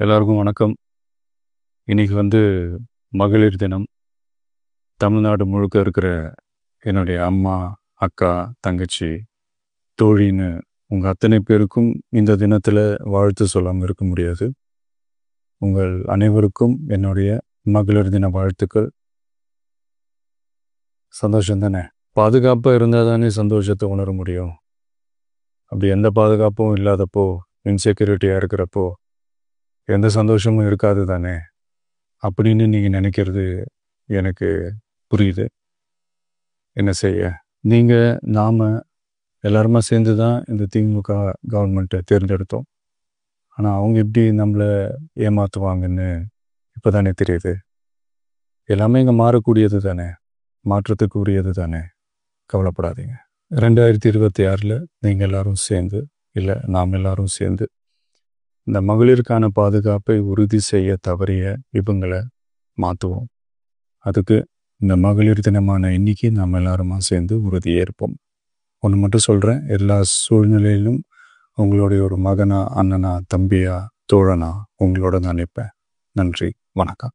எல்லாருக்கும் வணக்கம். இன்னைக்கு மகளிர் தினம். தமிழ்நாடு முழுக்க இருக்கிற என்னுடைய அம்மா, அக்கா, தங்கச்சி, தோழின்னு உங்க அத்தனை பேருக்கும் இந்த தினத்துல வாழ்த்து சொல்லாமல் இருக்க முடியாது. உங்கள் அனைவருக்கும் என்னுடைய மகளிர் தின வாழ்த்துக்கள். சந்தோஷம் தானே? பாதுகாப்பாக இருந்தால் தானே சந்தோஷத்தை உணர முடியும். அப்படி எந்த பாதுகாப்பும் இல்லாதப்போ, இன்செக்யூரிட்டியாக இருக்கிறப்போ எந்த சந்தோஷமும் இருக்காது தானே அப்படின்னு நீங்கள் நினைக்கிறது எனக்கு புரியுது. என்ன செய்ய, நீங்கள் நாம் எல்லாருமா சேர்ந்து தான் இந்த திமுக கவர்மெண்ட்டை தேர்ந்தெடுத்தோம். ஆனால் அவங்க எப்படி நம்மளை ஏமாற்றுவாங்கன்னு இப்போ தானே தெரியுது. எல்லாமே இங்கே மாறக்கூடியது தானே, மாற்றத்துக்கு உரியது தானே. கவலைப்படாதீங்க. 2026 நீங்கள் எல்லாரும் சேர்ந்து, இல்லை நாம் எல்லாரும் சேர்ந்து இந்த மகளிருக்கான பாதுகாப்பை உறுதி செய்ய தவறிய இவங்களை மாற்றுவோம். அதுக்கு இந்த மகளிர் தினமான இன்னைக்கு நாம் எல்லாருமா சேர்ந்து உறுதியேற்போம். ஒன்று மட்டும் சொல்கிறேன், எல்லா சூழ்நிலையிலும் உங்களுடைய ஒரு மகனா, அண்ணனா, தம்பியா, தோழனா உங்களோட நான் நிற்பேன். நன்றி, வணக்கம்.